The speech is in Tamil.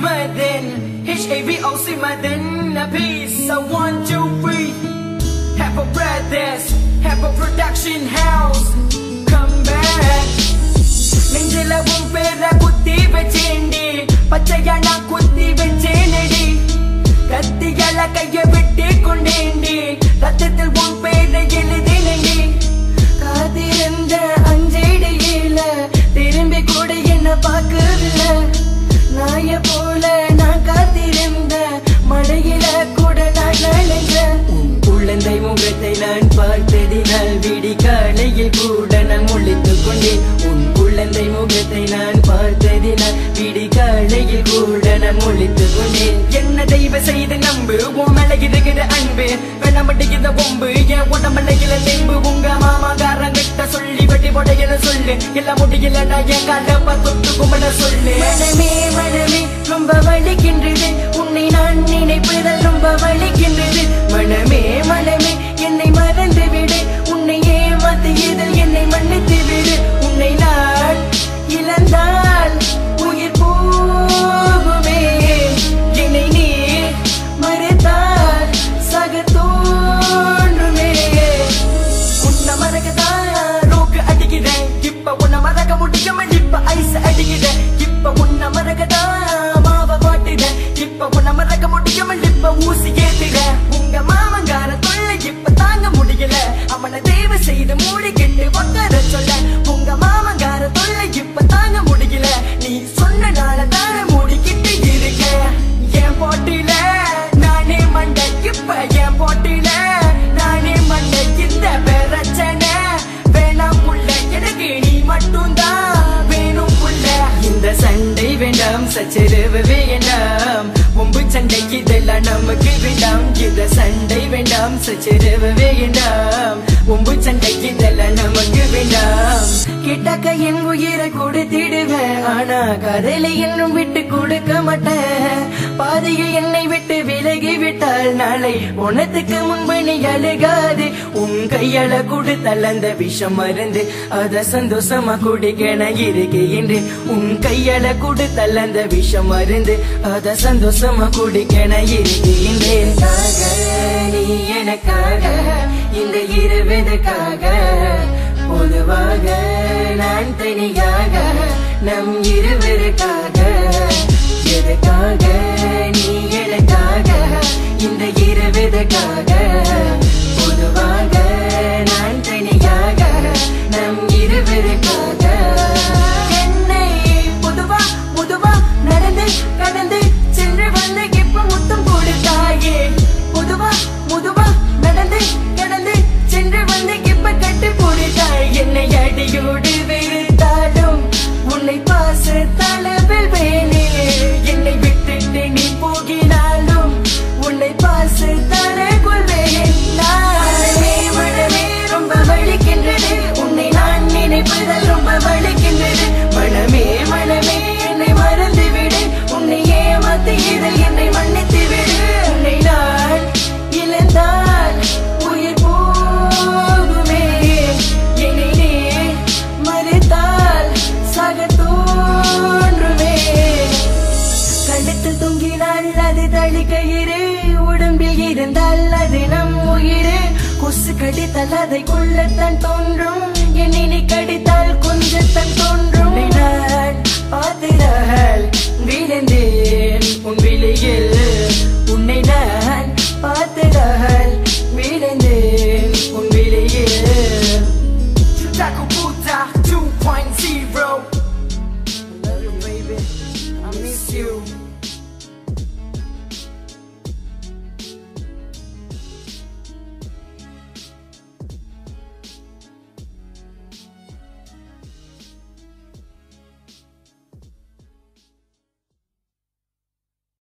Maden, HAVO Maden, a piece of 1, 2, 3. Have a brothers, have a production house. Come back. Nengila umpera kutti vechindi, pachayana kutti vechenedi. Kattiyala kaiya vitti kondendi, rattathil umpera eludhinendi. Kathirundha anjidiyila, thirumbi kooda enna paakuvilla. Naaya pola naan kathirundha, madayila kooda naan nalenja. Ullandai mugathai naan paarthadinal vidikalayil kooda naan mulithu kondeen. Ullandai mugathai naan paarthadinal vidikalayil kooda naan mulithu kondeen. Enna deiva seidha nambu un mela irukira anbu venamadiyida bombu en udambalaila thembu unga maamagarangitta solli vetti podayana sollu ella mudiyala na en kalappa thottu kumada sollu. Maname maname romba valikindrathu unnai naan nineipudal romba valikindrathu. Maname maname ennai marandhu vidu unnai ஏமாத்தியதில் என்னை மன்னித்து விடு. உன்னை நான் இழந்தால் உயிர் போகுமே, என்னை நீ மறைத்தால் சக தோன்றுமே. உன்னை மறக்கதான் ரோக்கு அடிக்கிறேன், இப்ப உன்னை மறக்க முடியாம இப்ப ஐஸ் அடிக்கிறேன். இப்ப உன்னை மறக்கதான் மாவ பாட்டுறேன், இப்ப உன்னை மறக்க முடியாம இப்ப ஊசி ஏத்துறேன். உங்க மாமங்கார தொல்லை இப்ப தாங்க முடியல, அவனை தேவை செய்து மூடிக்கிட்டு உட்கார சொல்ல. உங்க மாமங்கார தொல்லை இப்ப தாங்க முடியல, நீ சொன்னனால தானே மூடிக்கிட்டு இருக்க. என் போட்டில நானே மண்டை, இப்ப என் போட்டில நானே மண்டை. இந்த பிரச்சனை வேணாம் புள்ள, எனக்கு நீ மட்டும்தான் வேணும் புள்ள. இந்த சண்டை வேண்டாம், சச்சரவு வேண்டாம், ஒம்பு சண்டைக்கு இதெல்லாம் நமக்கு வேண்டாம். இந்த சண்டை வேண்டாம், சச்சரவு வேண்டாம், ஒம்பு சண்டைக்கு இதெல்லாம் நமக்கு வேண்டாம். கிட்டக்க என் உயிரை கொடுத்திடுவேன், ஆனா கதையில இன்னும் விட்டு கொடுக்க மாட்டேன். பாதையில் என்னை விட்டு விலகி விட்டால் நாளை உனத்துக்கு முன்பு நீ அழுகாது. உன் கையால கொடுத்தால் அந்த விஷம் மருந்து அத சந்தோஷமா குடிக்க நான் இருக்கின்றேன். உன் கையால கொடுத்தால் அந்த விஷம் மருந்து அத சந்தோஷமா குடிக்க நான் இருக்கின்றேன். நீ எனக்காக இந்த இருவதுக்காக, பொதுவாக நான் தனியாக நம் இருவருக்காக. எதுக்காக நீ எனக்காக இந்த இருவதுக்காக, பொதுவாக நான் தனியாக நம் இருவருக்காக. என்னை பொதுவா பொதுவா நடந்து கடந்து சென்று வந்து இப்ப முத்தம் கொடுத்தாயே. பொதுவா பொதுவா நடந்து கடந்து சென்று வந்து இப்ப கட்டு போடுத்தாய். என்னை அடியோடு வெறுத்தாலும் உன்னை பாச தளவில் வேணே. என்னை விட்டுட்டு நீ போகினாலும் உன்னை பாச தர கொள்வேன். மனமே மனமே ரொம்ப வலிக்கின்றது, உன்னை நான் நினைப்பதால் ரொம்ப வலிக்கின்றது. மனமே மனமே என்னை மறந்து விடு, உன்னை ஏமாத்தியதில் என்னை மன்னித்து விடு. உன்னை நான் இழந்தால் உயிர் போகுமே, என்னை நீ மறைத்தால் சக தோன்றுமே. கழுத்தில் தொங்கினால் அது தளிக்கயிறு, உடம்பில் இருந்தால் அது நம் உயிர். கொசு கடித்தால் அதை கொள்ளத்தான் தோன்றும், என்னை நீ கடித்தால் கொஞ்சத்தான்